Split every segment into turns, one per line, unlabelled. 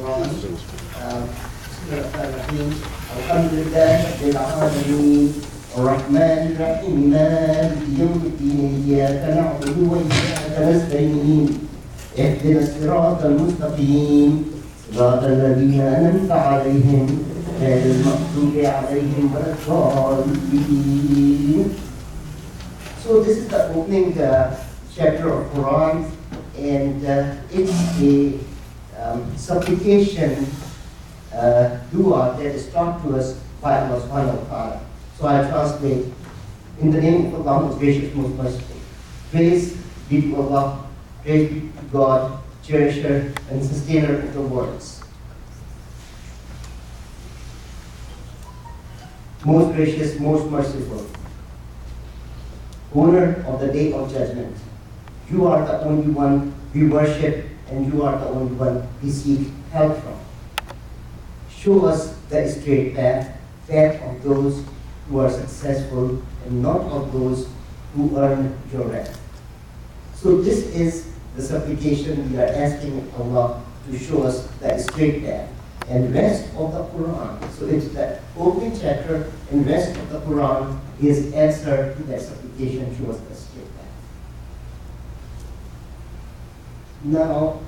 Quran. Bismillahirrahmanirrahim. Alhamdulillahi Rabbil Alamin. الرحمن الرحيم مالك يوم الدين إياك نعبد وإياك نستعين اهدنا الصراط المستقيم صراط الذين أنعمت عليهم غير المغضوب عليهم ولا الضالين. So this is the opening chapter of Quran, and it's a supplication dua that is taught to us by Allah subhanahu wa ta'ala. So I translate in the name of Allah, most gracious, most merciful. Praise be to Allah, praise be to God, cherisher and sustainer of the worlds. Most gracious, most merciful, owner of the day of judgment. You are the only one we worship, and you are the only one we seek help from. Show us the straight path, path of those who are successful and not of those who earn your wrath. So this is the supplication we are asking Allah to show us the straight path. And rest of the Quran, so it's the opening chapter, and rest of the Quran is answer to that supplication, show us the straight path. Now,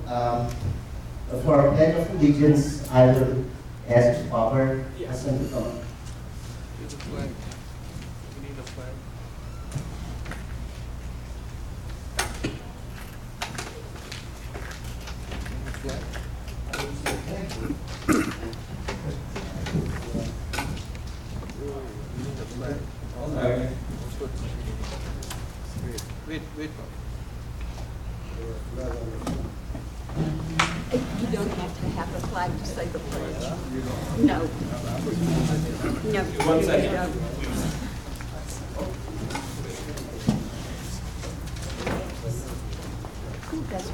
for our pledge of allegiance, I will ask Babar Hassan to come up.
There's a flag. We need a flag. Wait.
You don't have to have a flag to say the pledge. No. No.
1 second.
You don't. That's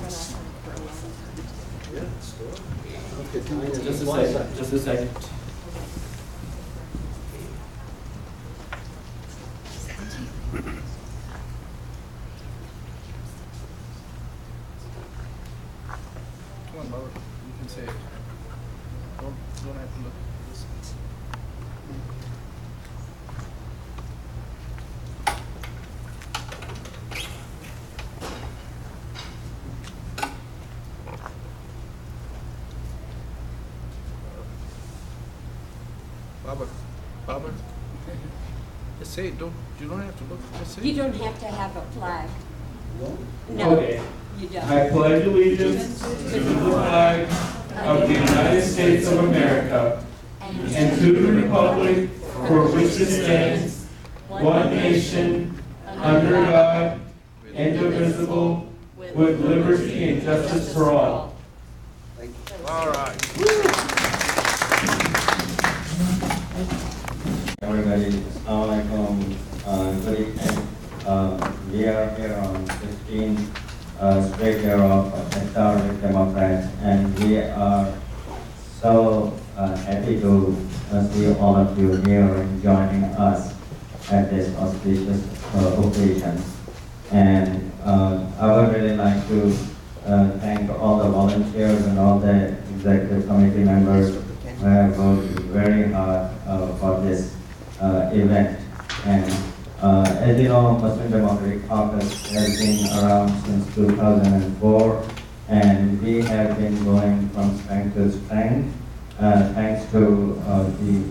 what I heard for a long time.
Just a second. Come on, Barbara. You can say it. Don't have to look. Barbara. Just say it. You don't have to look. Just say it.
You don't have to have a flag. No.
Okay.
You don't.
I pledge allegiance to the flag of the United States of America and to the republic for which it stands, one nation, under God, indivisible, with liberty and justice for all.
All right.
Everybody, Assalamualaikum. Good evening. We are here on 15th straight year of Iftar with Democrats, and we are so happy to see all of you here and joining us at this auspicious occasion. And I would really like to thank all the volunteers and all the executive committee members who have worked very hard for this event. And as you know, Muslim Democratic Caucus has been around since 2004, and we have been going from strength to strength thanks to the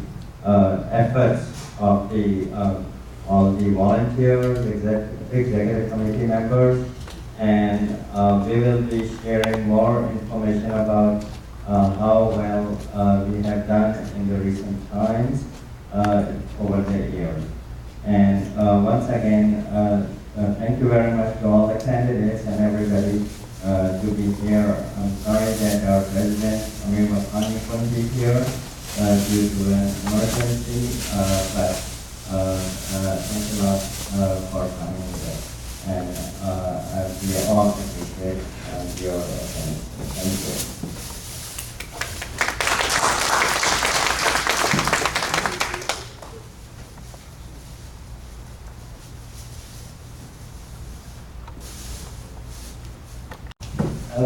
efforts of all the volunteers, executive committee members, and we will be sharing more information about how well we have done in the recent times over the years. And once again, thank you very much to all the candidates and everybody to be here. I'm sorry that our president, Amir Makhani, couldn't be here due to an emergency, but thanks a lot for coming today. And we all appreciate your attendance. Thank you.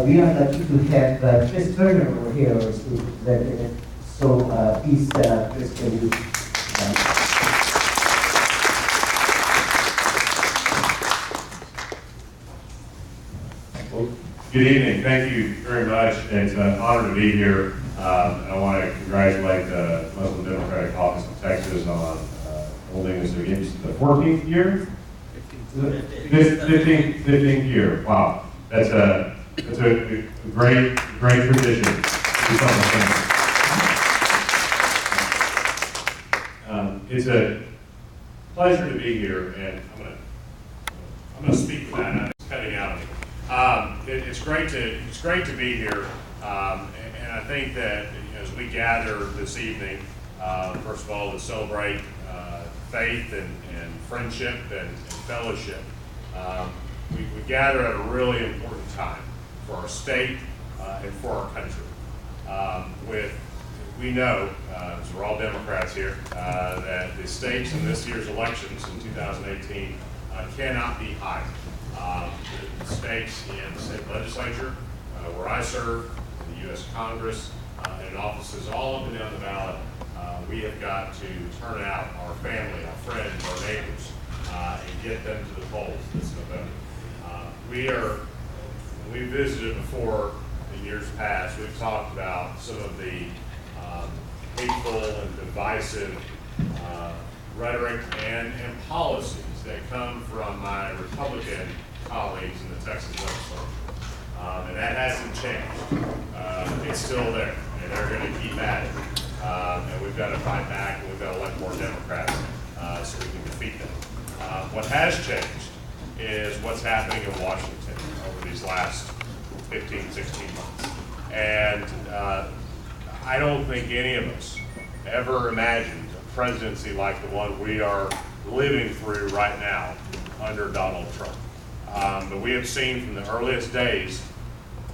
we are lucky to have Chris Turner over here, our state representative. So please, Chris, can you?
Well, good evening. Thank you very much. It's an honor to be here. I want to congratulate the Muslim Democratic Caucus of Texas on holding this against the 14th year. 15th year. Wow, that's a great tradition. It's a pleasure to be here, and I'm gonna speak for that. I'm cutting out. It's great to be here, and I think that as we gather this evening, first of all, to celebrate faith and friendship and fellowship, we gather at a really important time for our state and for our country. We know, as we're all Democrats here, that the stakes in this year's elections in 2018 cannot be higher. The stakes in the state legislature, where I serve, in the U.S. Congress, and in offices all up and down the ballot, we have got to turn out our family, our friends, our neighbors, and get them to the polls this November. When we visited before in years past, we've talked about some of the hateful and divisive rhetoric and policies that come from my Republican colleagues in the Texas legislature. And that hasn't changed. It's still there, and they're going to keep at it. And we've got to fight back, and we've got to elect more Democrats so we can defeat them. What has changed is what's happening in Washington over these last 15, 16 months. And I don't think any of us ever imagined a presidency like the one we are living through right now under Donald Trump. But we have seen from the earliest days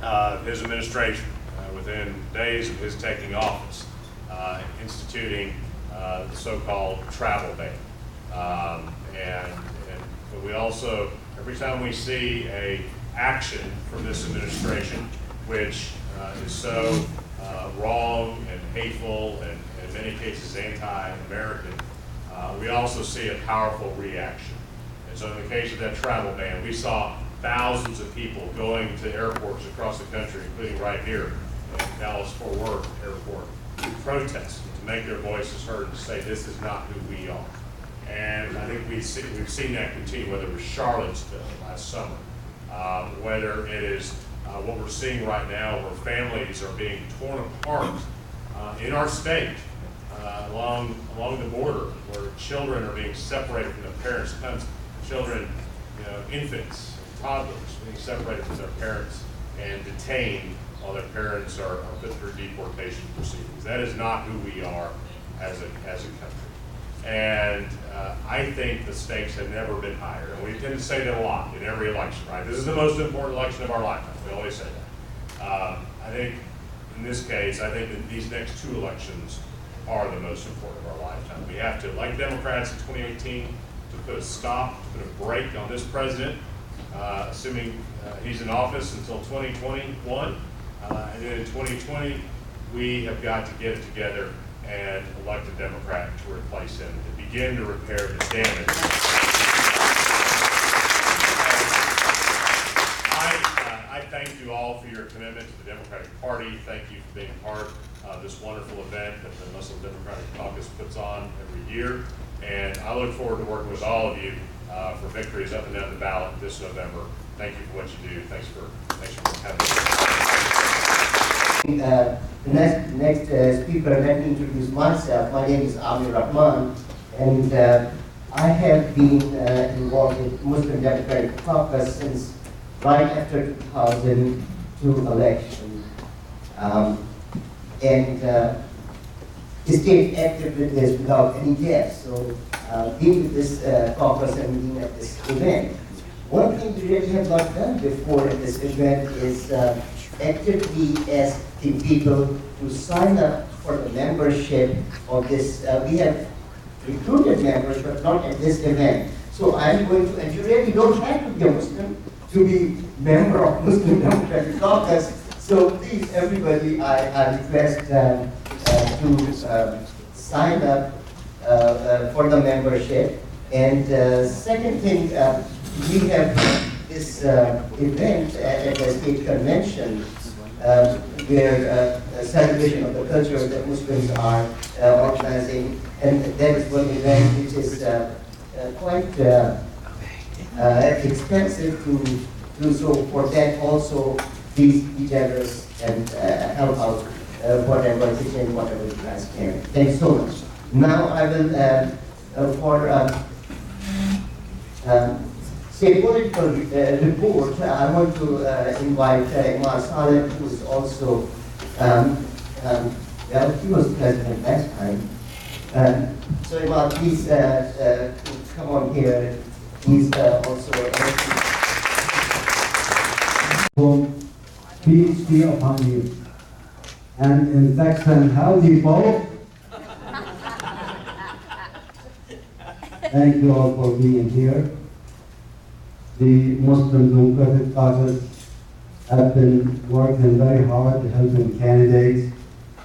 of his administration, within days of his taking office, instituting the so-called travel ban. But we also, every time we see a action from this administration, which is so wrong and hateful and in many cases anti-American, we also see a powerful reaction. And so in the case of that travel ban, we saw thousands of people going to airports across the country, including right here at Dallas-Fort Worth Airport, to protest, to make their voices heard, and to say this is not who we are. And I think we've seen that continue, whether it was Charlottesville last summer, whether it is what we're seeing right now where families are being torn apart in our state, along the border, where children are being separated from their parents, sometimes children, infants, toddlers being separated from their parents and detained while their parents are put through deportation proceedings. That is not who we are as a country. And I think the stakes have never been higher. And we tend to say that a lot in every election, right? This is the most important election of our lifetime. We always say that. I think in this case, I think that these next two elections are the most important of our lifetime. We have to, like Democrats in 2018, to put a stop, to put a break on this president, assuming he's in office until 2021. And then in 2020, we have got to get it together and elect a Democrat to replace him to begin to repair the damage. I thank you all for your commitment to the Democratic Party. Thank you for being part of this wonderful event that the Muslim Democratic Caucus puts on every year. And I look forward to working with all of you for victories up and down the ballot this November. Thank you for what you do. Thanks for having me.
The next speaker, let me introduce myself. My name is Amir Rahman, and I have been involved with Muslim Democratic Caucus since right after 2002 election. Stayed active with this without any deaths. So being with this caucus and being at this event, one thing we really have not done before at this event is actively asking people to sign up for the membership of this. We have recruited members, but not at this event. So I'm going to, and you really don't have to be a Muslim. to be member of Muslim Democratic Caucus. So please, everybody, I request to sign up for the membership. And second thing, we have this event at the state convention where a celebration of the culture that Muslims are organizing, and that is one event which is quite expensive to do. So for that also, please be generous and help out whatever kitchen, whatever you guys can. Thanks so much. Now I will for say political report. I want to invite Imam Syed, who is also well, he was president last time. So Imam, please come on here. He's also
peace be upon you. And in fact, and howdy, folks. Thank you all for being here. The Muslim Democratic Caucus have been working very hard to helping candidates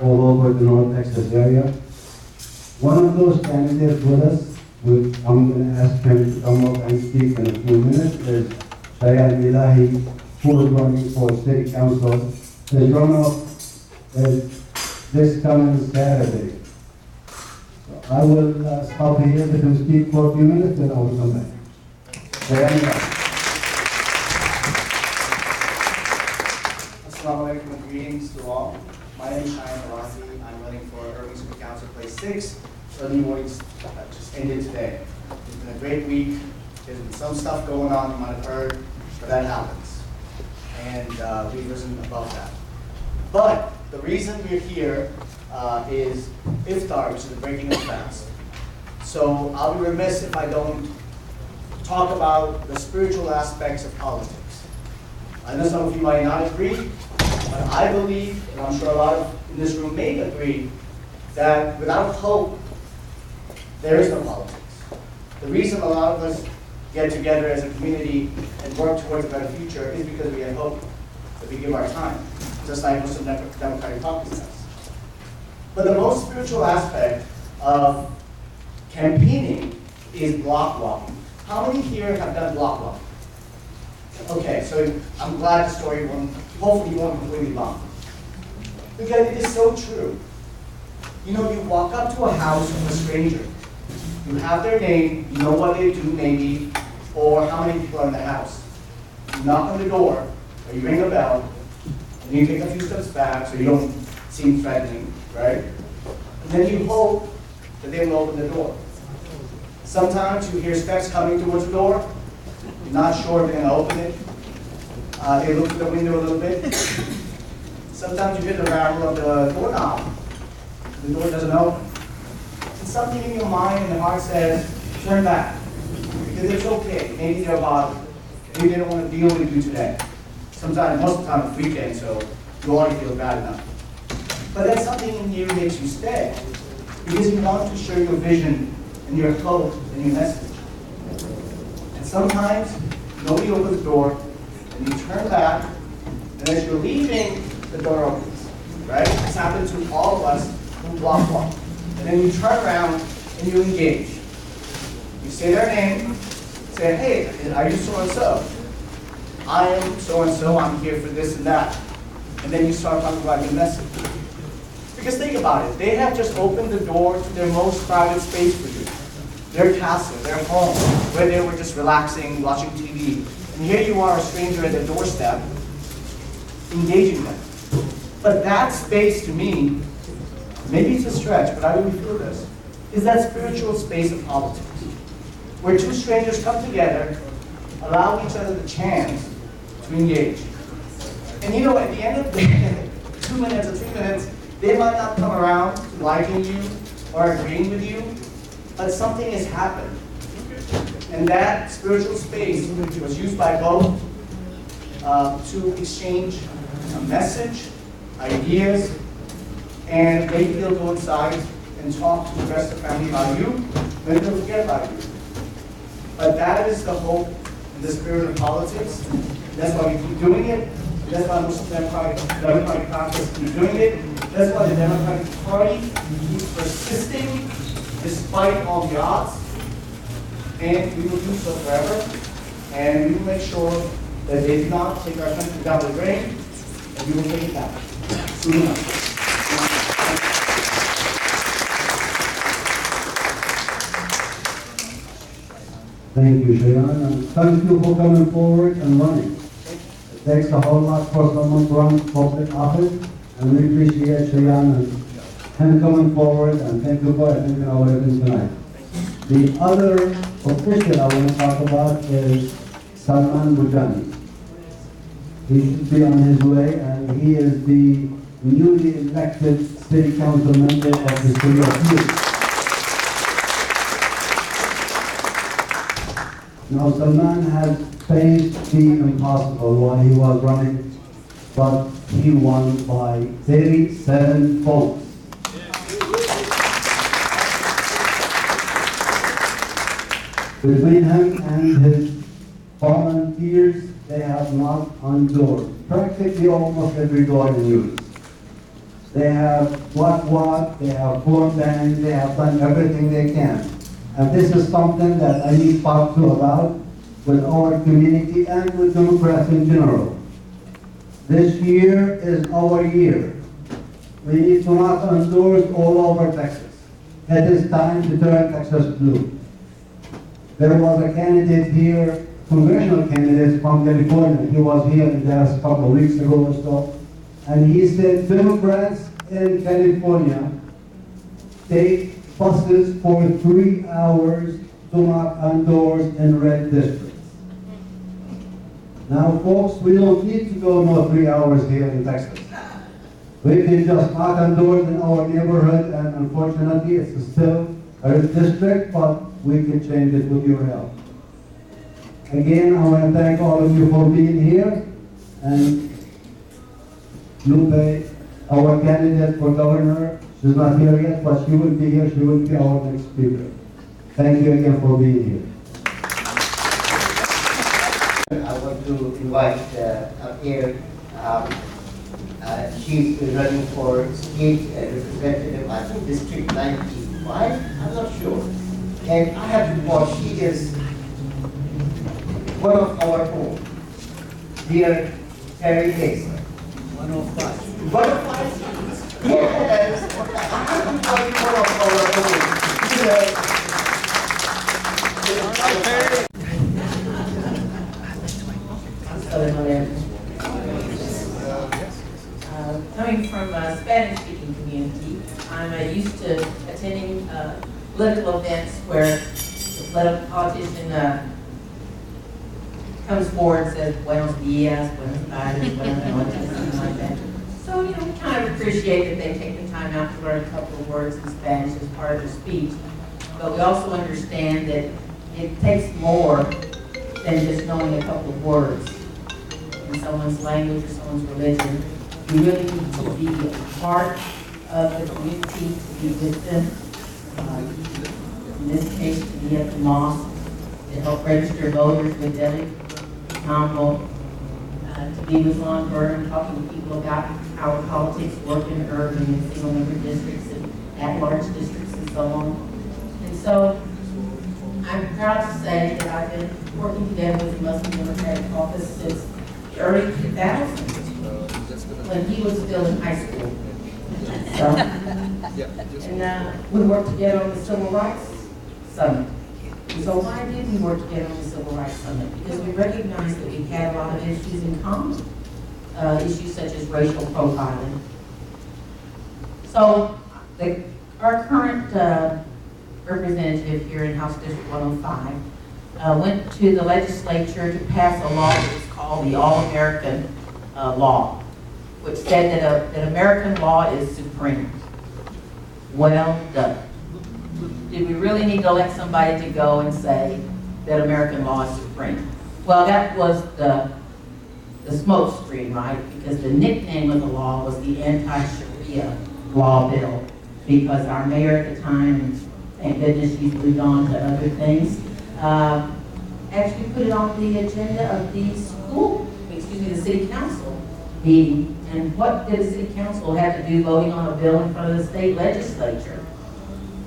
all over the North Texas area. One of those candidates with us, I'm going to ask him to come up and speak in a few minutes, is Syed, who is running for City Council. The runoff is this coming Saturday. So I will stop here, let him speak for a few minutes, then I will come back. Syed.
Assalamu alaikum and greetings to all. My name is Syed. I'm running for Urban City Council Place 6. Early mornings just ended today. It's been a great week. There's been some stuff going on you might have heard, but that happens. And we've risen above that. But the reason we're here is Iftar, which is the breaking of fast. So I'll be remiss if I don't talk about the spiritual aspects of politics. I know some of you might not agree, but I believe, and I'm sure a lot in this room may agree, that without hope, there is no politics. The reason a lot of us get together as a community and work towards a better future is because we have hope, that we give our time, just like Muslim Democratic Caucus does. But the most spiritual aspect of campaigning is block walking. How many here have done block walking? Okay, so I'm glad the story won't, hopefully you won't completely bomb. Because it is so true. You know, you walk up to a house of a stranger. You have their name, you know what they do maybe, or how many people are in the house. You knock on the door, or you ring a bell, and you take a few steps back so you don't seem threatening, right? And then you hope that they will open the door. Sometimes you hear steps coming towards the door. You're not sure if they're going to open it. They look through the window a little bit. Sometimes you hit the rattle of the doorknob. The door doesn't open. And something in your mind and the heart says, turn back. Because it's okay. Maybe they're bothered. Maybe they don't want to deal with you today. Sometimes, most of the time it's weekend, so you already feel bad enough. But then something in you makes you stay. Because you want to share your vision and your hope and your message. And sometimes nobody opens the door, and you turn back, and as you're leaving, the door opens. Right? This happens to all of us who block walk. And then you turn around and you engage. You say their name, say, hey, are you so-and-so? I am so-and-so, I'm here for this and that. And then you start talking about your message. Because think about it, they have just opened the door to their most private space for you. Their castle, their home, where they were just relaxing, watching TV. And here you are, a stranger at their doorstep, engaging them. But that space to me, maybe it's a stretch, but I really feel this, is that spiritual space of politics, where two strangers come together, allow each other the chance to engage. And you know, at the end of the day, 2 minutes or 3 minutes, they might not come around to liking you or agreeing with you, but something has happened. And that spiritual space was used by both to exchange a message, ideas, and maybe they'll go inside and talk to the rest of the family about you, maybe they'll forget about you. But that is the hope and the spirit of politics. That's why we keep doing it. That's why Muslim Democratic Congress keep doing it. That's why the Democratic Party keeps persisting despite all the odds. And we will do so forever. And we will make sure that they do not take our country down the drain, and we will take it back soon enough.
Thank you, Shayan, and thank you for coming forward and running. It takes a whole lot for someone to run public office, and we appreciate Shayan and him coming forward, and thank you for attending our event tonight. The other official I want to talk about is Salman Mujani. He should be on his way, and he is the newly elected city council member of the city of Youth. Now, Salman has faced the impossible while he was running, but he won by 37 votes. Between him and his volunteers, they have knocked on doors, practically almost every door in use. They have what, they have formed bands, they have done everything they can. And this is something that I need to talk to about with our community and with Democrats in general. This year is our year. We need to knock on doors all over Texas. It is time to turn Texas blue. There was a candidate here, congressional candidate from California. He was here just a couple of weeks ago or so. And he said Democrats in California take buses for 3 hours to knock on doors in red districts. Now, folks, we don't need to go no 3 hours here in Texas. We can just knock on doors in our neighborhood, and unfortunately, it's still a red district, but we can change it with your help. Again, I want to thank all of you for being here, and Lupe, our candidate for governor, she's not here yet, but she will be here. She will be our next speaker. Thank you again for being here.
I want to invite up here, she's running for state representative, I think District 95, I'm not sure. And I have to report, she is one of our own, dear Terry Hayes. 105. 105? Yes! I have to call you one of our own.
Coming from a Spanish-speaking community, I'm used to attending political events where the politician comes forward and says, buenos dias, buenos tardes, buenas noches, something like that. So, we kind of appreciate that they take the time out to learn a couple of words in Spanish as part of their speech. But we also understand that it takes more than just knowing a couple of words in someone's language or someone's religion. We really need to be a part of the community, to be with them. In this case, to be at the mosque, to help register voters with Delhi, Combo, to be with Lon Burn, talking to people about how politics work in urban and single-member districts and at-large districts and so on. And so, I'm proud to say that I've been working together with the Muslim Democratic Caucus since the early 2000s, when he was still in high school. So, and we worked together on the Civil Rights Summit. And so why did we work together on the Civil Rights Summit? Because we recognized that we had a lot of issues in common, issues such as racial profiling. So our current representative here in House District 105 went to the legislature to pass a law that's called the All-American Law, which said that American law is supreme. Well done. Did we really need to elect somebody to go and say that American law is supreme? Well, that was the smoke screen, right? Because the nickname of the law was the anti-Sharia law bill, because our mayor at the time, and thank goodness she's moved on to other things, actually put it on the agenda of the school the city council meeting. And what did the city council have to do voting on a bill in front of the state legislature?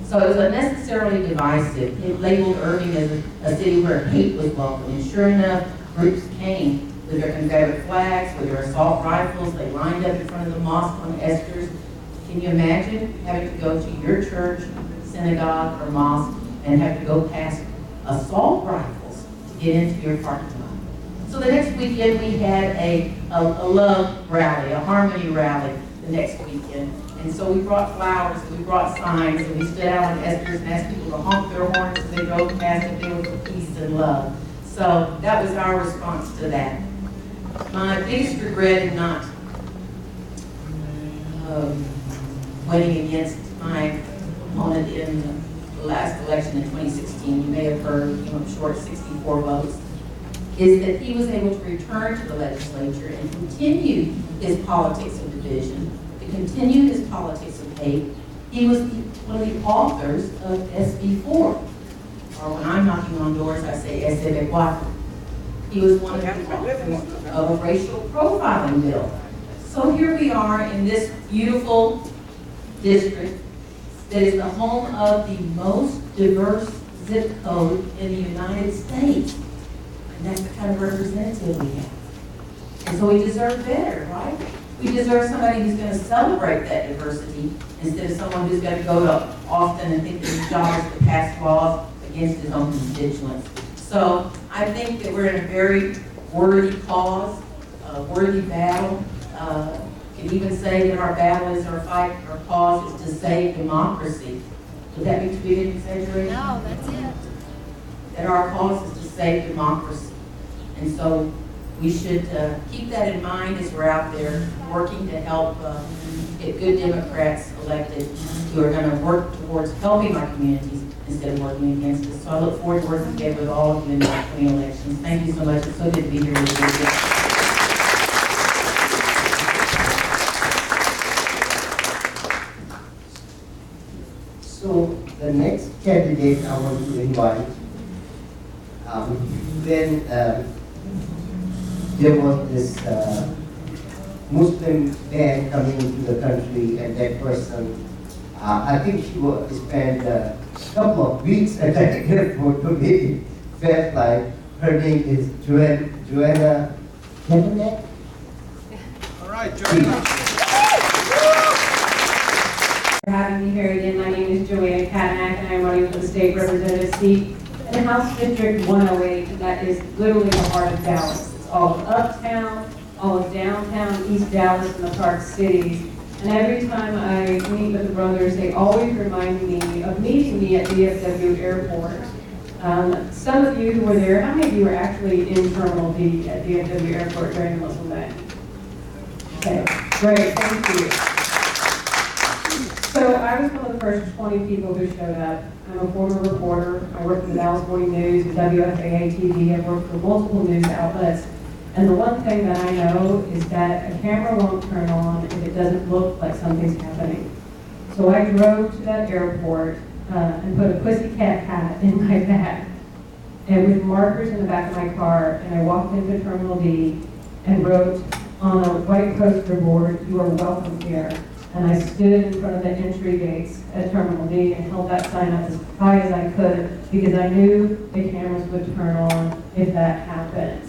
So it was unnecessarily divisive. It labeled Irving as a city where hate was welcome. And sure enough, groups came with their Confederate flags, with their assault rifles. They lined up in front of the mosque on Esther's. Can you imagine having to go to your church, synagogue, or mosque and have to go past assault rifles to get into your parking lot? So the next weekend we had a love rally, a harmony rally the next weekend. And so we brought flowers and we brought signs and we stood out on Esther's and asked people to honk their horns as they drove past and they were for peace and love. So that was our response to that. My biggest regret in not winning against my opponent in the last election in 2016, you may have heard, he came up short 64 votes, is that he was able to return to the legislature and continue his politics of division, to continue his politics of hate. He was one of the authors of SB 4, or when I'm knocking on doors, I say SB 4. He was one of the authors of a racial profiling bill. So here we are in this beautiful district that is the home of the most diverse zip code in the United States. And that's the kind of representative we have. And so we deserve better, right? We deserve somebody who's going to celebrate that diversity instead of someone who's going to go to Austin and think that his job is to pass laws against his own constituents. So I think that we're in a very worthy cause, a worthy battle. Can even say that our battle is our fight, our cause is to save democracy. Would that be too big an exaggeration?
No, that's it.
That our cause is to save democracy. And so we should keep that in mind as we're out there working to help get good Democrats elected who are going to work towards helping our communities instead of working against us. So I look forward to working together with all of you in the upcoming elections. Thank you so much. It's so good to be here with you.
So the next candidate I want to invite, when there was this Muslim ban coming into the country, and that person, I think she spent a couple of weeks at the airport to make it felt like her name is Joanna Kaepernick.
All right, Joanna.
For having me here again. My name is Joanna Kaepernick, and I'm running for the state representative seat in House District 108, and that is literally the heart of Dallas. It's all of uptown, all of downtown, East Dallas, and the Park Cities. And every time I meet with the brothers, they always remind me of meeting me at DFW Airport. Some of you who were there, how many of you were actually in Terminal D at DFW Airport during the Muslim Day? Okay, great, thank you. So I was one of the first 20 people who showed up. I'm a former reporter. I worked for the Dallas Morning News, the WFAA TV. I've worked for multiple news outlets. And the one thing that I know is that a camera won't turn on if it doesn't look like something's happening. So I drove to that airport and put a pussycat hat in my bag and with markers in the back of my car, and I walked into Terminal D and wrote on a white poster board, "You are welcome here." And I stood in front of the entry gates at Terminal D and held that sign up as high as I could because I knew the cameras would turn on if that happened.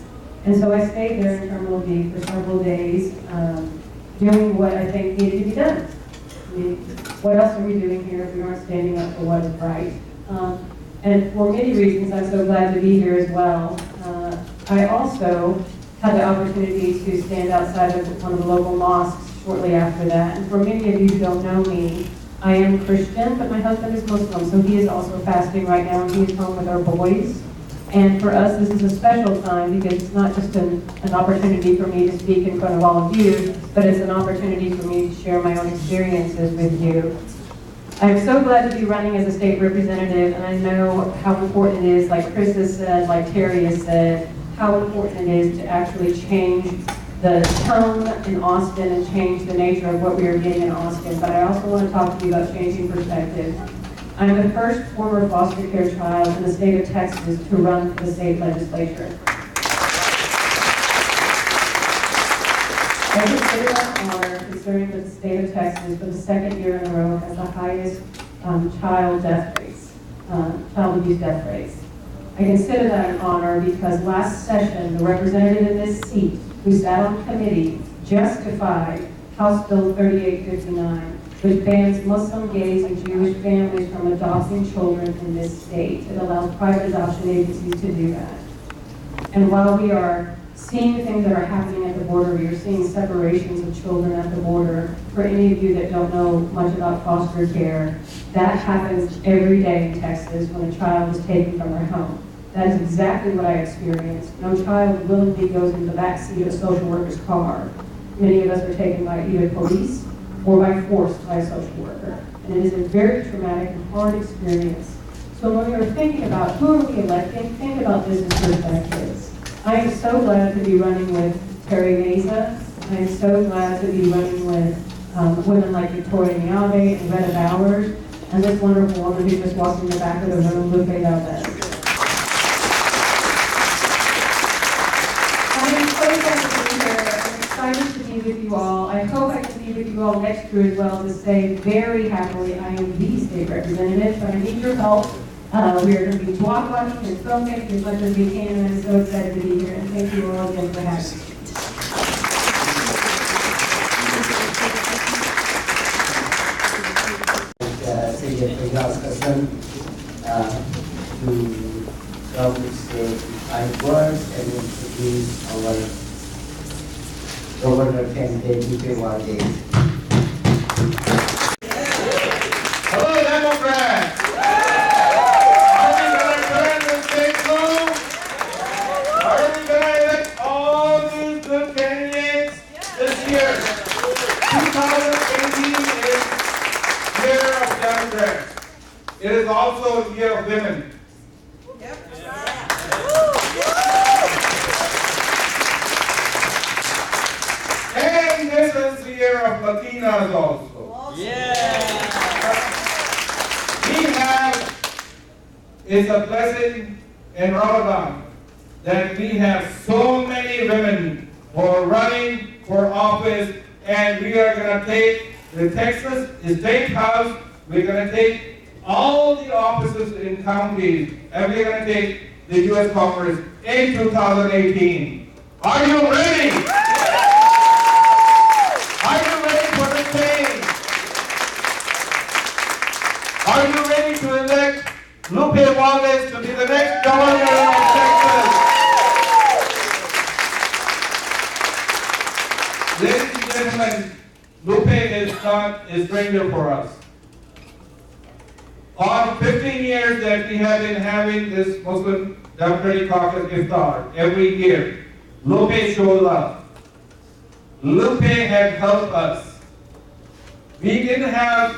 And so I stayed there in Terminal D for several days, doing what I think needed to be done. I mean, what else are we doing here if we aren't standing up for what is right? And for many reasons, I'm so glad to be here as well. I also had the opportunity to stand outside of one of the local mosques shortly after that. And for many of you who don't know me, I am Christian, but my husband is Muslim, so he is also fasting right now, and he is home with our boys. And for us, this is a special time because it's not just an opportunity for me to speak in front of all of you, but it's an opportunity for me to share my own experiences with you. I'm so glad to be running as a state representative, and I know how important it is, like Chris has said, like Terry has said, how important it is to actually change the tone in Austin and change the nature of what we are getting in Austin. But I also want to talk to you about changing perspective. I'm the first former foster care child in the state of Texas to run for the state legislature. I consider that an honor considering that the state of Texas for the second year in a row has the highest child abuse death rates. I consider that an honor because last session, the representative in this seat who sat on the committee justified House Bill 3859, which bans Muslim, gays, and Jewish families from adopting children in this state. It allows private adoption agencies to do that. And while we are seeing things that are happening at the border, we are seeing separations of children at the border. For any of you that don't know much about foster care, that happens every day in Texas when a child is taken from their home. That is exactly what I experienced. No child willingly goes in the back seat of a social worker's car. Many of us are taken by either police or by force by a social worker. And it is a very traumatic and hard experience. So when we were thinking about who are we electing, think about this in perspective. I am so glad to be running with Terry Mesa. I am so glad to be running with women like Victoria Niave and Retta Bowers, and this wonderful woman who just walked in the back of the room, Lupe Valdez. I am so glad to be here. I'm excited to be with you all. I hope I can be with you all next year as well to say very happily I am the state representative, but I need your help. We are going to be block watching and filming as much as we can, and I'm so excited to be here. And thank you all again for having me.
Syed Faisal's cousin to come with kind words and introduce our governor candidate, Lupe Valdez.
Hello, Democrats! It is also a year of women. And this is the year of Latinas also. We have, it's a blessing in Ramadan that we have so many women who are running for office, and we are going to take the Texas State House, we're going to take all the offices in counties, and we're going to take the U.S. Congress in 2018. Are you ready? Are you ready for the change? Are you ready to elect Lupe Valdez to be the next governor of Texas? Ladies and gentlemen, Lupe is not a stranger for us. On 15 years that we have been having this Muslim Democratic Caucus Iftar every year, Lupe showed up. Lupe had helped us. We didn't have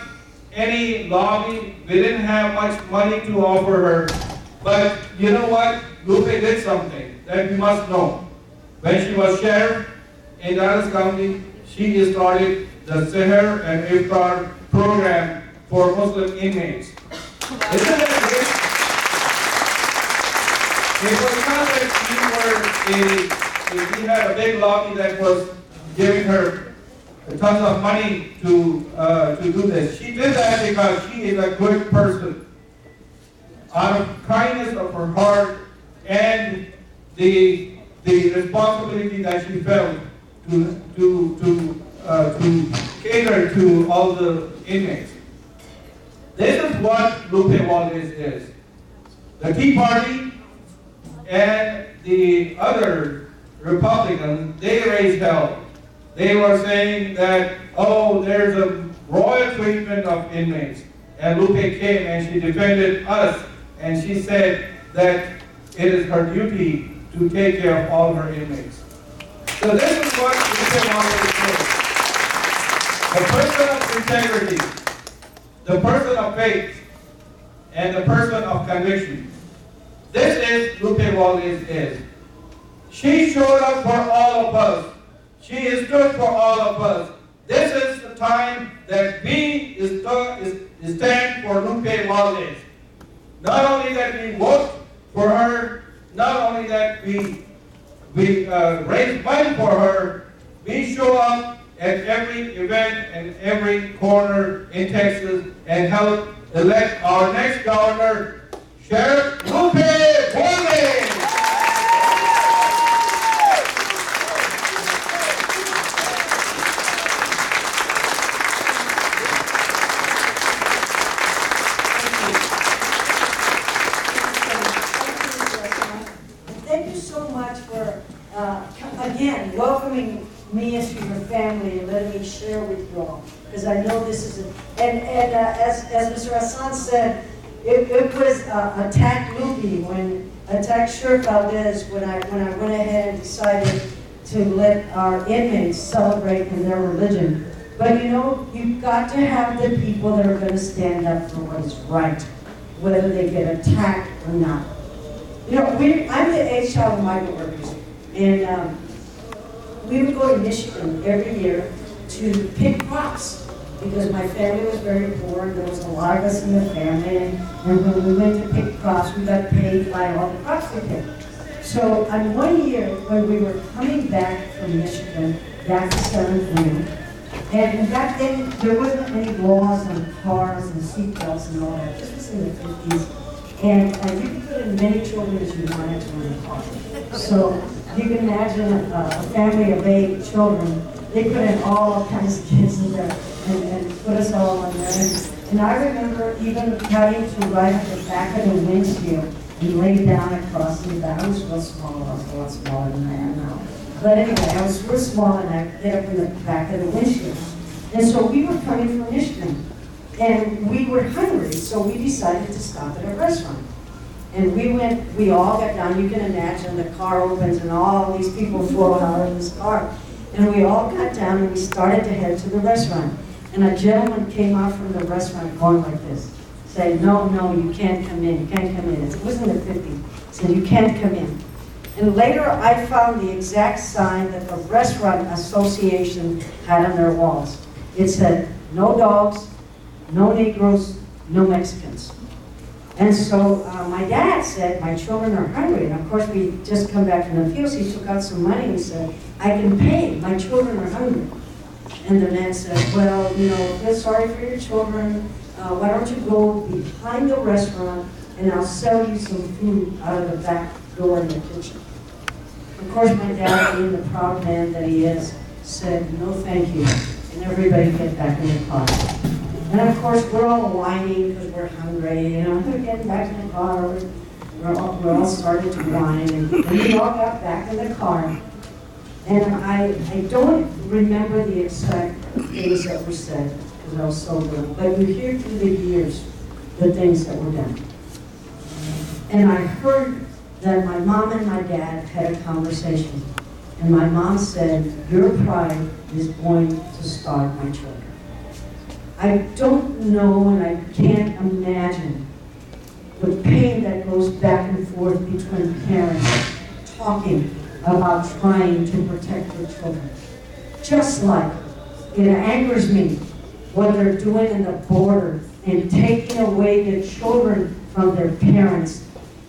any lobby, we didn't have much money to offer her, but you know what? Lupe did something that you must know. When she was sheriff in Dallas County, she started the Seher and Iftar program for Muslim inmates. Isn't it great? It was not that we had a big lobby that was giving her tons of money to do this. She did that because she is a good person. Out of kindness of her heart and the responsibility that she felt to cater to all the inmates. This is what Lupe Valdez is. The Tea Party and the other Republicans, they raised hell. They were saying that, oh, there's a royal treatment of inmates. And Lupe came and she defended us, and she said that it is her duty to take care of all her inmates. So this is what Lupe Valdez is. The person of integrity, the person of faith, and the person of conviction. This is Lupe Valdez is. She showed up for all of us. She stood for all of us. This is the time that we stand for Lupe Valdez. Not only that we vote for her, not only that we raise money for her, we show up at every event and every corner in Texas and help elect our next governor, Sheriff Lupe Pullman.
Thank you so much for, again, welcoming me into your family and letting me share with you all, because I know this is, as Mr. Hassan said, it was attack Lupe when attacked Sheriff Valdez when I went ahead and decided to let our inmates celebrate in their religion. But you know, you've got to have the people that are going to stand up for what is right, whether they get attacked or not. You know, I'm the eighth child of migrant workers, and we would go to Michigan every year to pick crops because my family was very poor and there was a lot of us in the family, and when we went to pick crops, we got paid by all the crops we picked. So on one year, when we were coming back from Michigan, back to 7th Wing, and back then there wasn't any laws on cars and seatbelts and all that. This was in the 50s. And you could put as many children as you wanted to in the car. So you can imagine a family of 8 children. They put in all kinds of kids in there and put us all in there. And I remember even having to ride at the back of the windshield and lay down across the back. I was real small. I was a lot smaller than I am now. But anyway, I was real small and I get up in the back of the windshield. And so we were coming from Michigan. And we were hungry, so we decided to stop at a restaurant. And we all got down. You can imagine the car opens and all these people flow out of this car. And we all got down and we started to head to the restaurant. And a gentleman came out from the restaurant going like this, saying, no, you can't come in, you can't come in. It was in the 50s. He said, you can't come in. And later I found the exact sign that the restaurant association had on their walls. It said, no dogs, no Negroes, no Mexicans. And so my dad said, my children are hungry. And of course, we just come back from the fields. He took out some money and said, I can pay. My children are hungry. And the man said, well, you know, feel sorry for your children. Why don't you go behind the restaurant and I'll sell you some food out of the back door in the kitchen. Of course, my dad, being the proud man that he is, said, no, thank you. And everybody get back in the car. And of course, we're all whining because we're hungry, you know, we're getting back in the car, we're all starting to whine, and we all got back in the car. And I don't remember the exact things that were said, because I was so little, but you hear through the years the things that were done. And I heard that my mom and my dad had a conversation, and my mom said, your pride is going to starve my children. I don't know and I can't imagine the pain that goes back and forth between parents talking about trying to protect their children. Just like it angers me what they're doing in the border and taking away the children from their parents.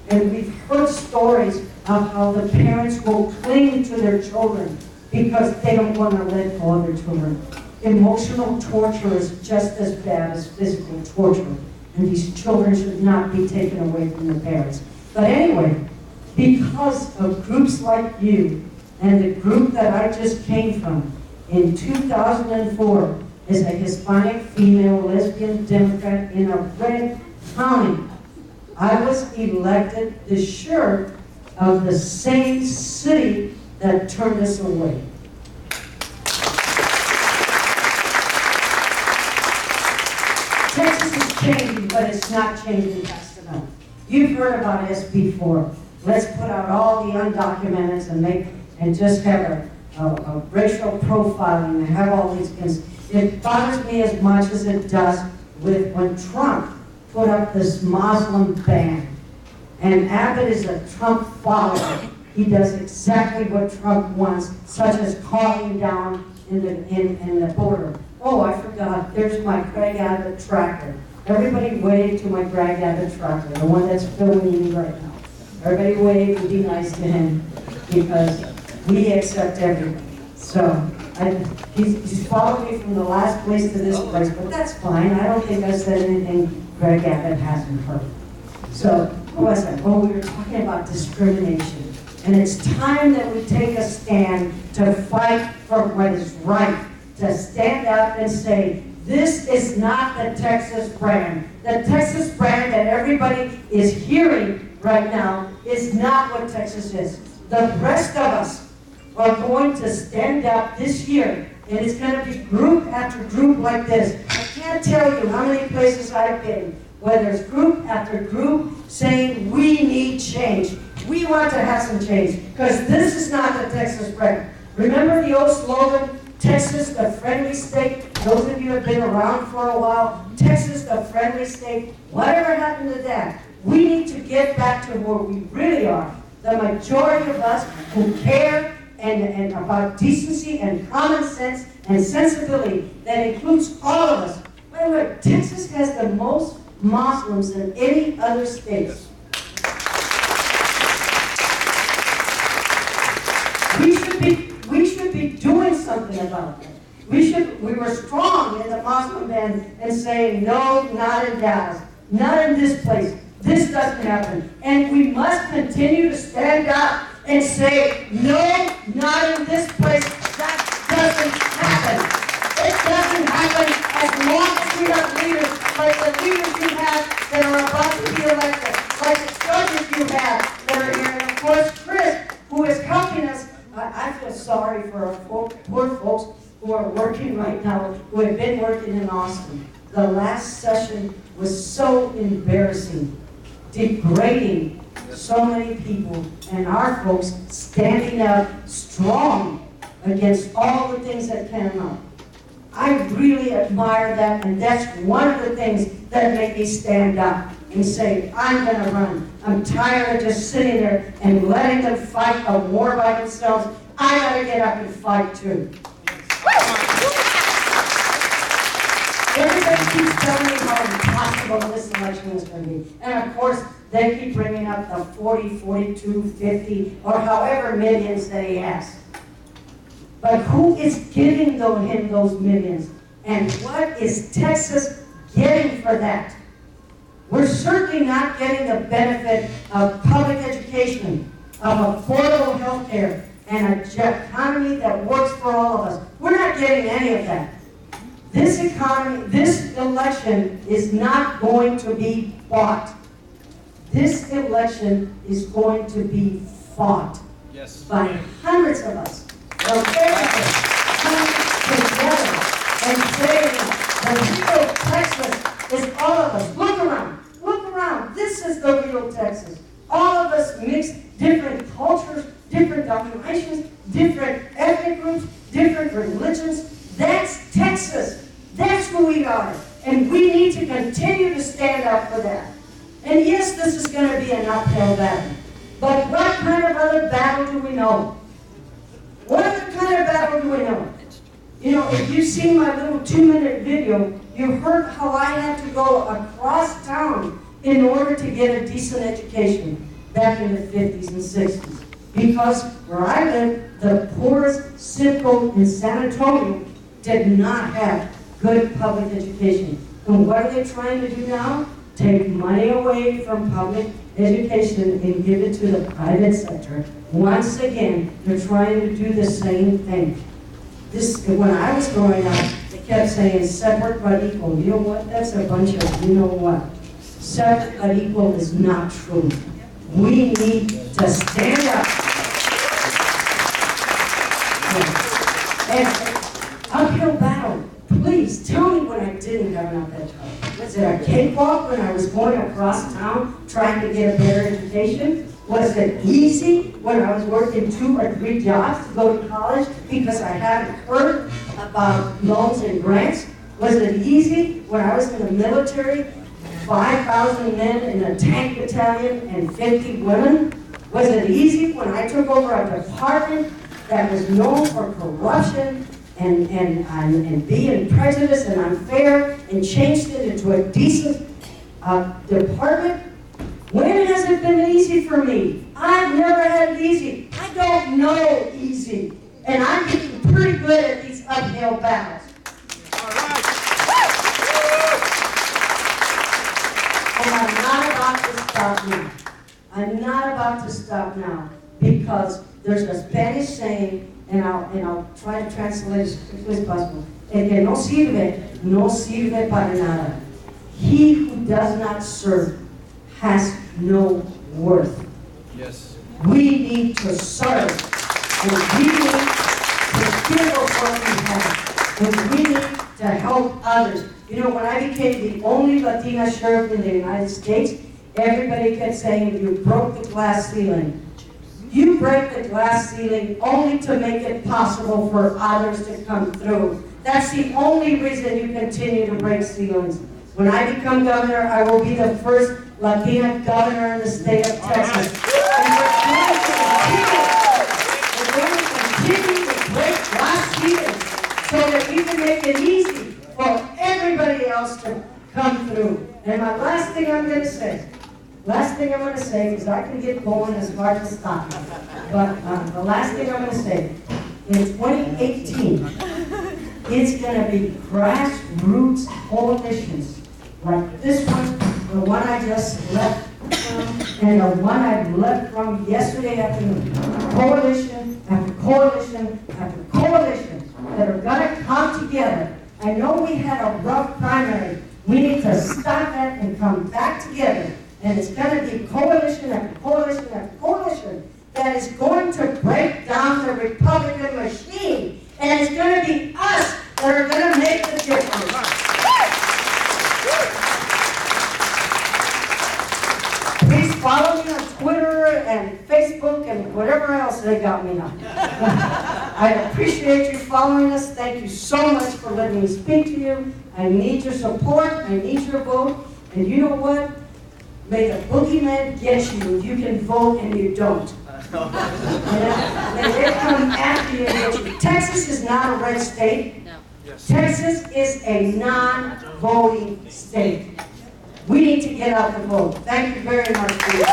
And we've heard stories of how the parents will cling to their children because they don't want to let go of their children. Emotional torture is just as bad as physical torture, and these children should not be taken away from their parents. But anyway, because of groups like you and the group that I just came from, in 2004, as a Hispanic female lesbian Democrat in a red county, I was elected the sheriff of the same city that turned us away. Texas is changing, but it's not changing fast enough. You've heard about SB 4. Let's put out all the undocumented and just have a racial profiling and have all these things. It bothers me as much as it does with when Trump put up this Muslim ban. And Abbott is a Trump follower. He does exactly what Trump wants, such as calling down in the border. Oh, I forgot, there's my Craig Abbott tracker. Everybody wave to my Craig Abbott tracker, the one that's filming me right now. Everybody wave and be nice to him because we accept everybody. So He's followed me from the last place to this place, but that's fine. I don't think I said anything Greg Abbott hasn't heard. So, what was that? Well, we were talking about discrimination. And it's time that we take a stand to fight for what is right. To stand up and say, this is not the Texas brand. The Texas brand that everybody is hearing right now is not what Texas is. The rest of us are going to stand up this year, and it's going to be group after group like this. I can't tell you how many places I've been where there's group after group saying we need change. We want to have some change, because this is not the Texas brand. Remember the old slogan, Texas, the friendly state? Those of you who have been around for a while, Texas, the friendly state. Whatever happened to that? We need to get back to where we really are. The majority of us who care and about decency and common sense and sensibility that includes all of us. By the way, Texas has the most Muslims than any other state. We should be doing something about that. We were strong in the Muslim ban and saying, no, not in Dallas, not in this place. This doesn't happen. And we must continue to stand up and say, no, not in this place. That doesn't happen. It doesn't happen as long as we have leaders like the leaders you have that are about to be elected, like the judges you have that are here, and of course Chris, who is helping us. I feel sorry for our poor folks who are working right now, who have been working in Austin. The last session was so embarrassing, degrading so many people, and our folks standing up strong against all the things that came up. I really admire that, and that's one of the things that make me stand up and say, I'm going to run. I'm tired of just sitting there and letting them fight a war by themselves. I got to get up and fight too. Everybody keeps telling me how impossible this election is going to be. And of course, they keep bringing up the 40, 42, 50, or however millions that he has. But who is giving him those millions? And what is Texas getting for that? We're certainly not getting the benefit of public education, of affordable health care, and an economy that works for all of us. We're not getting any of that. This economy, this election is not going to be bought. This election is going to be fought by hundreds of us. From everything, coming together and saying the real Texas is all of us. Look around. Look around. This is the real Texas. All of us mix different cultures, different denominations, different ethnic groups, different religions. That's Texas. That's who we are. And we need to continue to stand up for that. And yes, this is going to be an uphill battle. But what kind of other battle do we know? What other kind of battle do we know? You know, if you've seen my little 2-minute video, you heard how I had to go across town in order to get a decent education back in the 50s and 60s. Because where I live, the poorest zip code in San Antonio did not have good public education. And what are they trying to do now? Take money away from public education and give it to the private sector. Once again, they're trying to do the same thing. When I was growing up, they kept saying separate but equal. You know what? That's a bunch of you know what. Separate but equal is not true. We need to stand up. And uphill battle. Please tell me when I didn't have enough that time. Was it a cakewalk when I was going across town trying to get a better education? Was it easy when I was working 2 or 3 jobs to go to college because I hadn't heard about loans and grants? Was it easy when I was in the military, 5,000 men in a tank battalion and 50 women? Was it easy when I took over a department that was known for corruption and being prejudiced and unfair and changed it into a decent department? When has it been easy for me? I've never had it easy. I don't know easy. And I'm getting pretty good at these these uphill battles. And I'm not about to stop now. I'm not about to stop now because there's a Spanish saying, and I'll try to translate as quickly as possible. El que no sirve, no sirve para nada. He who does not serve has no worth.
Yes.
We need to serve, and we need to give us what we have, and we need to help others. You know, when I became the only Latina sheriff in the United States, everybody kept saying, you broke the glass ceiling. You break the glass ceiling only to make it possible for others to come through. That's the only reason you continue to break ceilings. When I become governor, I will be the first Latina governor in the state of Texas. And we're going to continue to break glass ceilings so that we can make it easy for everybody else to come through. And my last thing I'm going to say, because I can get going as hard as stop. But the last thing I'm going to say, in 2018, it's going to be grassroots coalitions like this one, the one I just left from, and the one I left from yesterday afternoon. Coalition after coalition after coalition that are going to come together. I know we had a rough primary. We need to stop that and come back together. And it's going to be coalition after coalition after coalition that is going to break down the Republican machine. And it's going to be us that are going to make the difference. Please follow me on Twitter and Facebook and whatever else they got me on. I appreciate you following us. Thank you so much for letting me speak to you. I need your support. I need your vote. And you know what? May the boogeyman get you if you can vote and you don't. May they come after you and get you. Texas is not a red state.
No.
Yes.
Texas is a non-voting state. We need to get out the vote. Thank you very much for your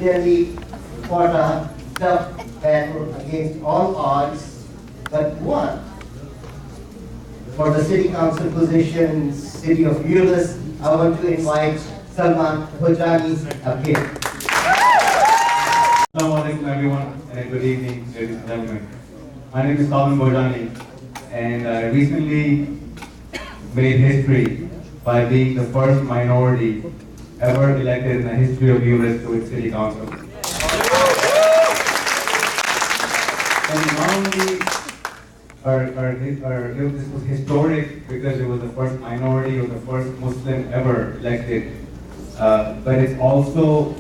really fought a tough battle against all odds, but won. For the city council position, city of Euless, I want to invite Salman Bojani up here.
Assalamu alaikum everyone, and good evening, ladies and gentlemen. My name is Salman Bojani, and I recently made history by being the first minority ever elected in the history of Euless to its city council. And not only this was historic because it was the first minority or the first Muslim ever elected, but it's also,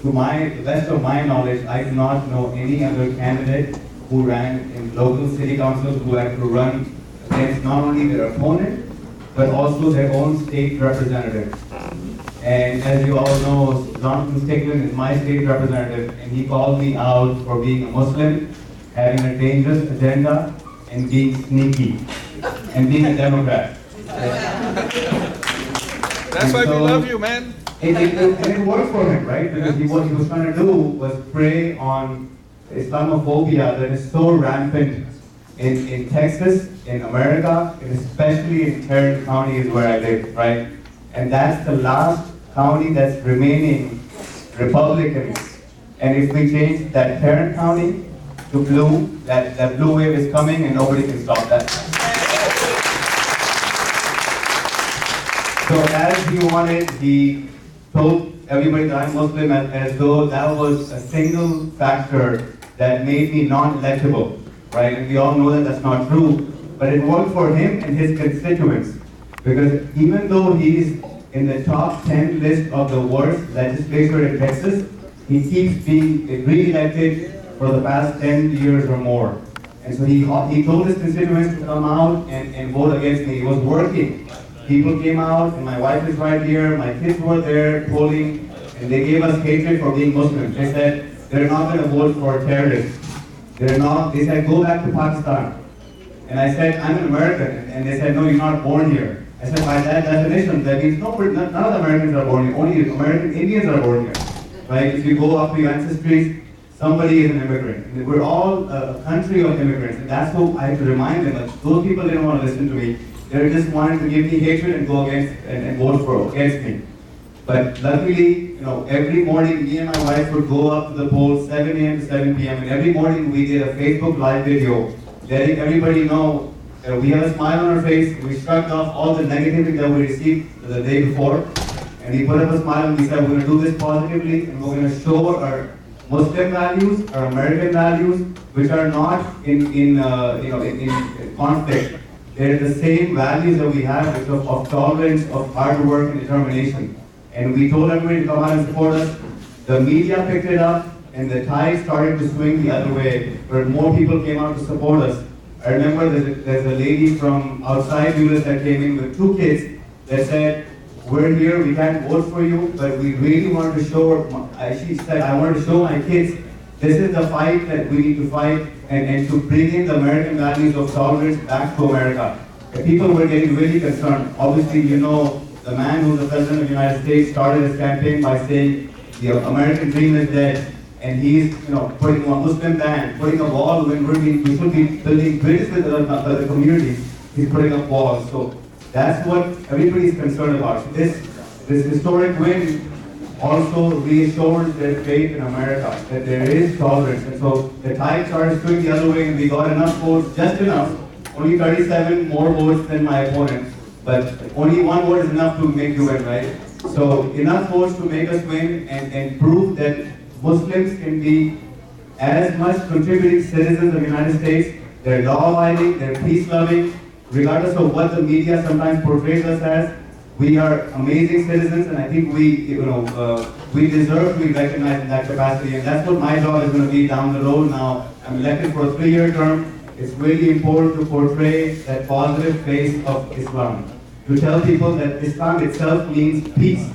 to the best of my knowledge, I do not know any other candidate who ran in local city councils who had to run against not only their opponent, but also their own state representative. And as you all know, Jonathan Stickland is my state representative, and he called me out for being a Muslim, having a dangerous agenda, and being sneaky, and being a Democrat.
That's why we love you, man.
And it worked for him, right? Because what he was trying to do was prey on Islamophobia that is so rampant in Texas, in America, and especially in Tarrant County is where I live, right? And that's the last county that's remaining Republican. And if we change that Tarrant County to blue, that blue wave is coming and nobody can stop that. So as he wanted, he told everybody that I'm Muslim as though that was a single factor that made me non-electable, right? And we all know that that's not true, but it worked for him and his constituents. Because even though he's in the top 10 list of the worst legislature in Texas, he keeps being re-elected for the past 10 years or more. And so he told his constituents to come out and vote against me. It was working. People came out, and my wife is right here, my kids were there polling, and they gave us hatred for being Muslims. They said, they're not going to vote for terrorists. They said, go back to Pakistan. And I said, I'm an American. And they said, no, you're not born here. I said, by that definition, that means none of the Americans are born here. Only American Indians are born here. Right? If you go up to your ancestries, somebody is an immigrant. And we're all a country of immigrants. And that's what I had to remind them. Like, those people didn't want to listen to me. They just wanted to give me hatred and go against and vote against me. But luckily, every morning, me and my wife would go up to the polls 7 a.m. to 7 p.m. And every morning we did a Facebook Live video letting everybody know that we have a smile on our face. We shrugged off all the negativity that we received the day before. And we put up a smile and we said, we're going to do this positively and we're going to show our Muslim values, our American values, which are not in conflict. They're the same values that we have, which of tolerance, of hard work and determination. And we told everybody to come out and support us. The media picked it up, and the tide started to swing the other way, where more people came out to support us. I remember there's a lady from outside US that came in with 2 kids that said, we're here, we can't vote for you, but we really wanted to show, she said, I wanted to show my kids, this is the fight that we need to fight, and to bring in the American values of tolerance back to America. And people were getting really concerned. Obviously, the man who's the President of the United States started his campaign by saying the American dream is dead, and he's putting a Muslim ban, putting a wall when we should be building bridges with other communities. He's putting up walls. So that's what everybody's concerned about. So this historic win also reassures their faith in America, that there is tolerance. And so the tide started swinging the other way, and we got enough votes, just enough, only 37 more votes than my opponent. But only 1 vote is enough to make you win, right? So enough votes to make us win and prove that Muslims can be as much contributing citizens of the United States. They're law-abiding, they're peace-loving, regardless of what the media sometimes portrays us as. We are amazing citizens, and I think we deserve to be recognized in that capacity. And that's what my job is going to be down the road now. I'm elected for a 3-year term. It's really important to portray that positive face of Islam, to tell people that Islam itself means peace.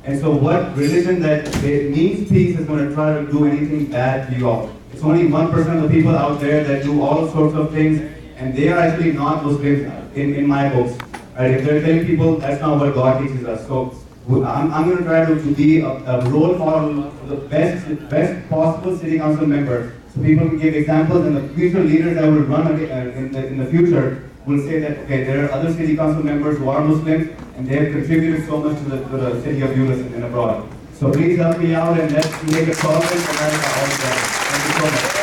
And so what religion that means peace is going to try to do anything bad to you all? It's only 1% of the people out there that do all sorts of things, and they are actually not Muslims in my books. Right? If they're telling people that's not what God teaches us. So I'm going to try to be a role model for the best possible city council member, so people can give examples, and the future leaders that will run in the future will say that, okay, there are other city council members who are Muslims, and they have contributed so much to the city of US and abroad. So please help me out, and let's make a tolerant America all together. Thank you so much.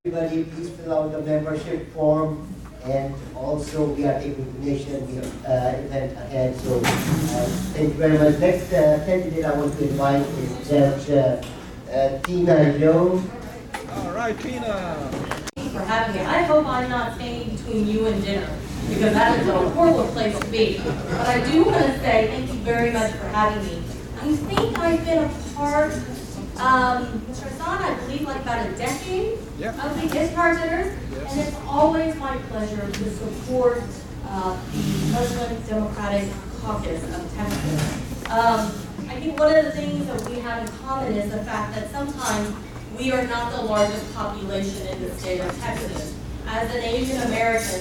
Everybody, please fill out the membership form, and also we are taking donation. We have event ahead. So thank you very much. Next candidate I want to invite is Judge Tina Joe.
All right, Tina.
Thank you for having me. I hope I'm not standing between you and dinner, because that is a horrible place to be. But I do want to say thank you very much for having me. I think I've been a part, Mr. Hassan, I believe like about a decade of the Iftar dinners, and it's always my pleasure to support the Muslim Democratic Caucus of Texas. I think one of the things that we have in common is the fact that sometimes we are not the largest population in the state of Texas. As an Asian American,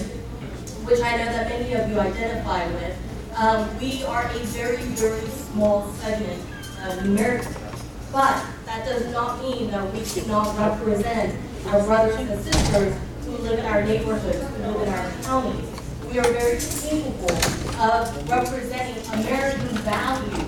which I know that many of you identify with, we are a very, very small segment numerically. But that does not mean that we cannot represent our brothers and sisters who live in our neighborhoods, who live in our counties. We are very capable of representing American values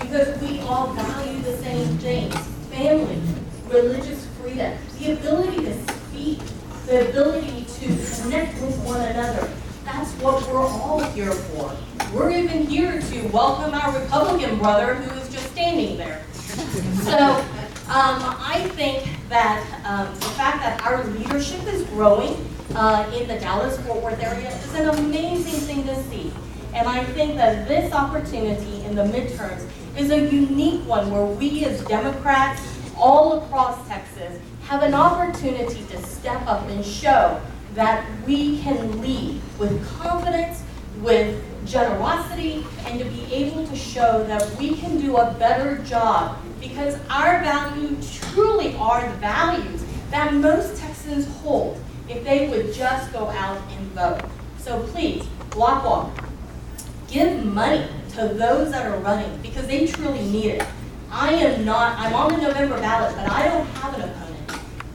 because we all value the same things: family, religious freedom, the ability to speak, the ability to connect with one another. That's what we're all here for. We're even here to welcome our Republican brother who is just standing there. So I think that the fact that our leadership is growing in the Dallas-Fort Worth area is an amazing thing to see. And I think that this opportunity in the midterms is a unique one where we as Democrats all across Texas have an opportunity to step up and show that we can lead with confidence, with generosity, and to be able to show that we can do a better job, because our values truly are the values that most Texans hold if they would just go out and vote. So please, block walk. Give money to those that are running, because they truly need it. I'm on the November ballot, but I don't have an opponent.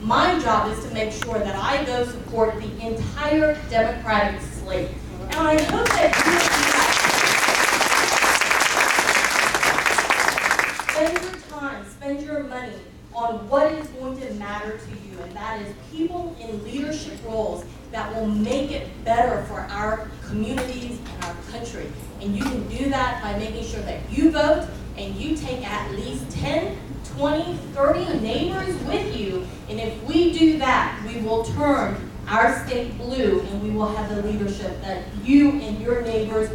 My job is to make sure that I go support the entire Democratic slate. And I hope that you spend your time, spend your money on what is going to matter to you, and that is people in leadership roles that will make it better for our communities and our country. And you can do that by making sure that you vote and you take at least 10, 20, 30 neighbors with you. And if we do that, we will turn our state blue, and we will have the leadership that you and your neighbors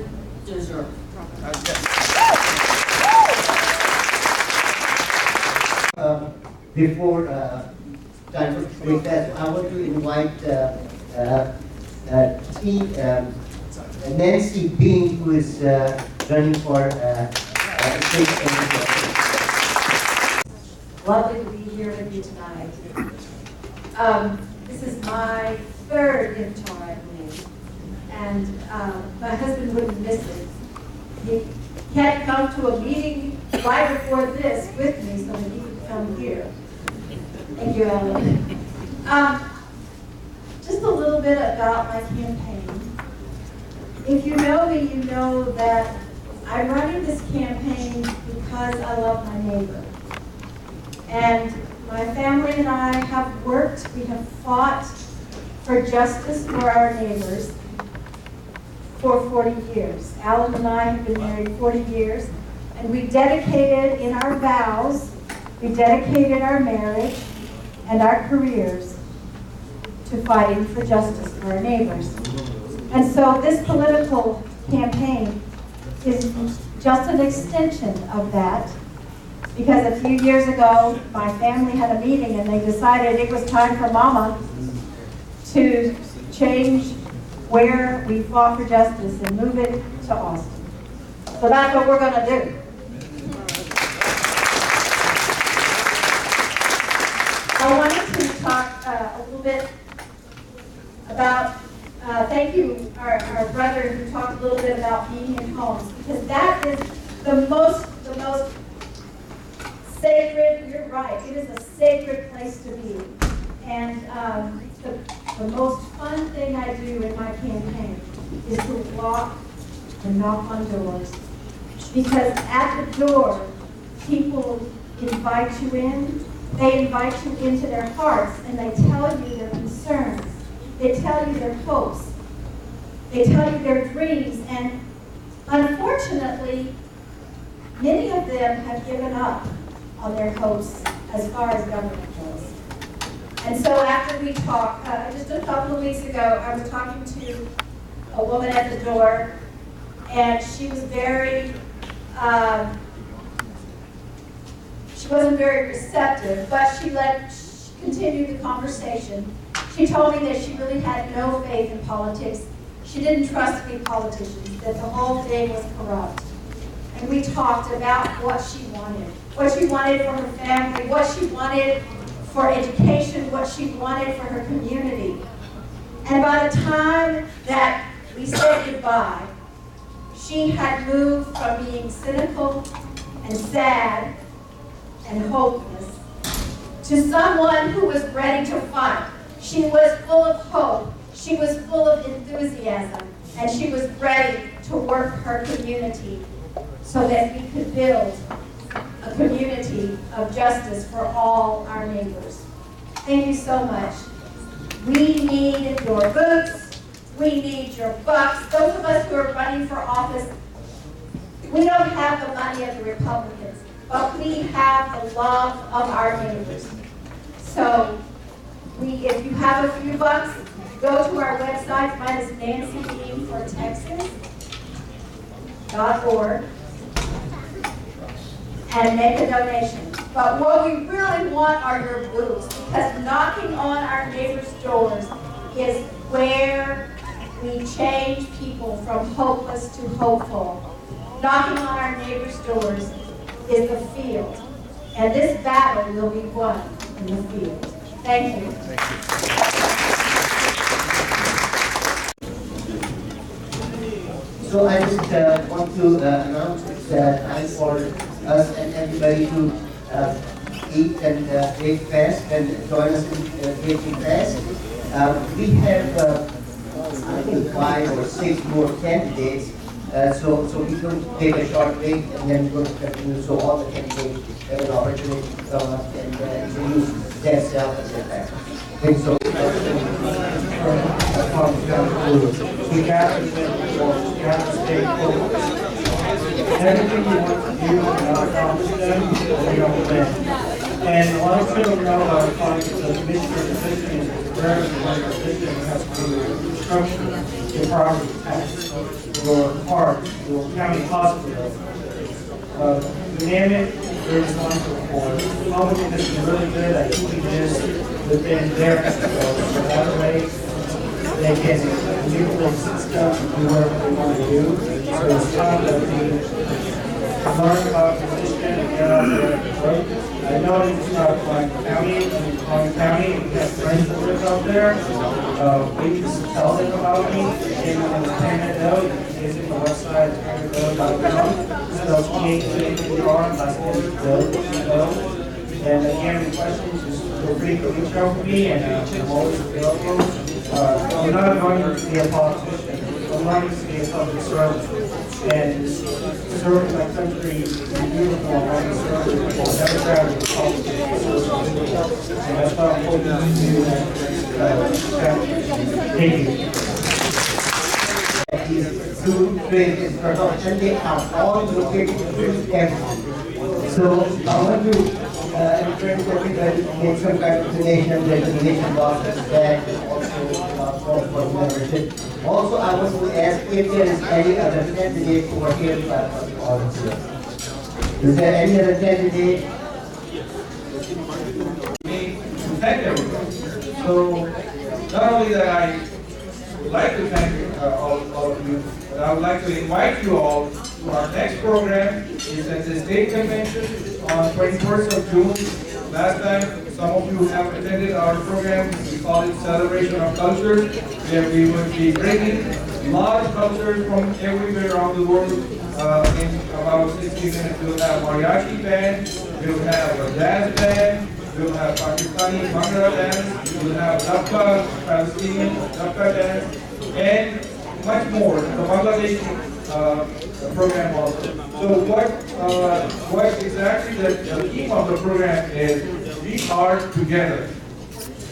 deserve.
Before time for breakfast, I want to invite Nancy Bean, who is running for state senator.
Lovely to be here with you tonight. This is my third Iftar, I believe, and my husband wouldn't miss it. He had come to a meeting right before this with me so that he could come here. Thank you, Ellen. Just a little bit about my campaign. If you know me, you know that I'm running this campaign because I love my neighbor. And my family and I have worked, we have fought for justice for our neighbors for 40 years. Alan and I have been married 40 years, and we dedicated in our vows, we dedicated our marriage and our careers to fighting for justice for our neighbors. And so this political campaign is just an extension of that, because a few years ago, my family had a meeting and they decided it was time for Mama to change where we fought for justice and move it to Austin. So that's what we're going to do. I wanted to talk a little bit about, thank you, our brother who talked a little bit about being in homes, because that is the most sacred, you're right, it is a sacred place to be. And the most fun thing I do in my campaign is to walk and knock on doors. Because at the door, people invite you in, they invite you into their hearts, and they tell you their concerns, they tell you their hopes, they tell you their dreams, and unfortunately, many of them have given up on their hopes as far as government goes. And so after we talked, just a couple of weeks ago, I was talking to a woman at the door, and she was very, she wasn't very receptive, but she continued the conversation. She told me that she really had no faith in politics. She didn't trust any politicians, that the whole thing was corrupt. And we talked about what she wanted for her family, what she wanted for education, what she wanted for her community. And by the time that we said goodbye, she had moved from being cynical and sad and hopeless to someone who was ready to fight. She was full of hope, she was full of enthusiasm, and she was ready to work her community so that we could build a community of justice for all our neighbors. Thank you so much. We need your boots. We need your bucks. Those of us who are running for office, we don't have the money of the Republicans, but we have the love of our neighbors. So if you have a few bucks, go to our website. Mine is nancybeanfortexas.org. and make a donation. But what we really want are your boots, because knocking on our neighbors' doors is where we change people from hopeless to hopeful. Knocking on our neighbors' doors is the field, and this battle will be won in the field. Thank you.
So I just want to announce that time for us and everybody to eat and break fast and join us in breaking fast. We have, I think, 5 or 6 more candidates. So we're going to take a short break and then we're going to continue. So all the candidates have an opportunity to come up and introduce themselves and their background. Thank you so much.
We got to stay focused. Everything we want to do and accomplish them, we don't win. And a lot of people know our colleagues, the mission of the system is very important. The system has to do with structure, your property tax, your park, your county hospital. You name it, they're responsible for it. Public is really good at keeping this within their control. So that way, they can use the system to do whatever they want to do. So it's time that we learn about the system and get out there and work. I know it's not Klein County, we have friends that live out there. We just tell them about me, and on the Canada, you can visit the website, canada.com. So K-A-N-D-R, last name is Bill. And again, the questions, just feel free to reach out to me, and I'm always available. I'm not going to be a politician. I'm going to be a public servant. And serving my country is beautiful. I'm going to serve the Democratic and Republican. And that's what I'm hoping to do Thank you.
These two trains production, they are all located in everything. So I want to encourage everybody to make some kind of donation. There's a donation box that also for membership. Also, I want to ask if there is any other candidate over here in the audience. Is there any other candidate?
Thank everybody. So, not only that I would like to thank all of you, but I would like to invite you all to our next program. It's at the State Convention on 21st of June. Last time, some of you have attended our program. We call it Celebration of Culture, where we will be bringing large cultures from everywhere around the world. In about 60 minutes, we'll have mariachi band, we'll have a jazz band, we'll have Pakistani Bhangra dance, we'll have Dabka, Palestinian Dabka dance, and much more. The Bangladeshi program also. So what exactly the theme of the program is, we are together.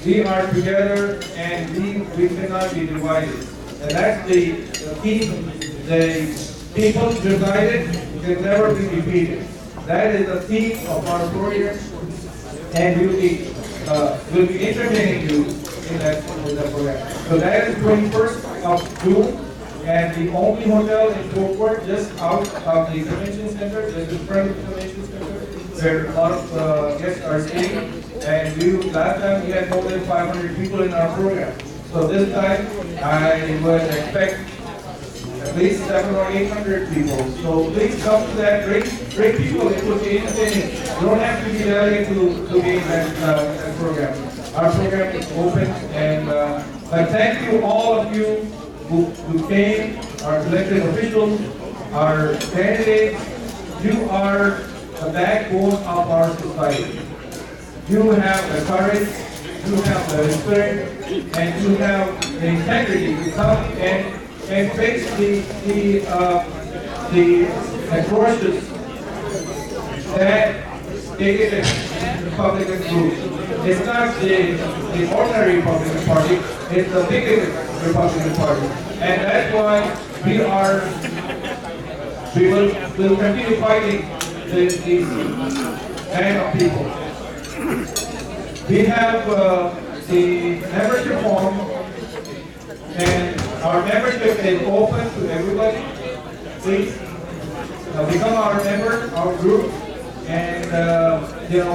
We are together and we cannot be divided. And that's the theme. The people divided can never be defeated. That is the theme of our program, and we'll be entertaining you in that program. So that is 21st of June, and the only hotel in Fort Worth, just out of the convention center, just in front of the convention center, where a lot of guests are staying. And last time we had more than 500 people in our program. So this time I would expect at least 700 or 800 people. So please come to that. Great people. It will be entertaining. You don't have to be delegate to be in that program. Our program is open, and I thank you, all of you who came, our elected officials, our candidates. You are the backbone of our society. You have the courage, you have the spirit, and you have the integrity to come and face the atrocious that the Republican group. It's not the ordinary Republican Party, it's the biggest Republican Party. And that's why we will continue fighting these kind of people. We have the membership form, and our membership is open to everybody. Please become our member, our group, and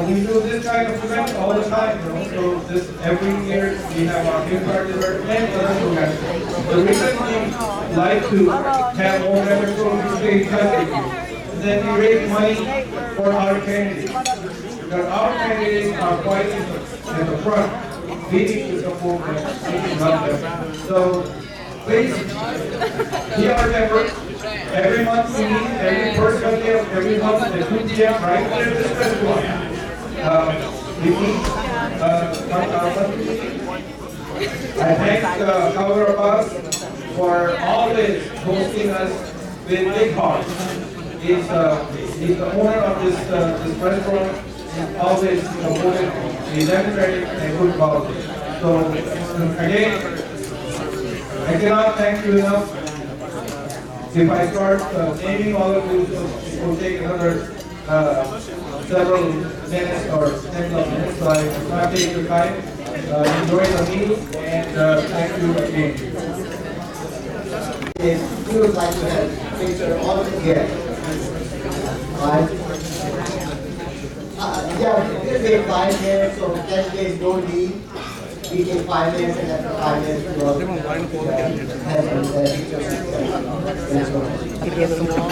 we do this kind of event all the time. So this every year we have our gift card dessert and other programs. the reason we like to have more members to stay in touch with you, and then we raise money for our candidates. Because our candidates are quite in the front, we need to support them, we need to help them. So please, be our member. Every month we meet, every first Sunday of every month at 2 p.m. right there in this restaurant. We meet on our monthly meeting. I thank Governor Abbas for always hosting us with big heart. He's the owner of this restaurant. He's always supported the democratic and good quality. So again, I cannot thank you enough. If I start naming all of you, it will take another several minutes or tens of minutes. So I will not take your time. Enjoy the meal and thank you again.
If we would like to have a picture all together, right? Yeah, we'll take 5 minutes, so candidates don't leave. We take 5 minutes, and after 5 minutes, we will have pictures.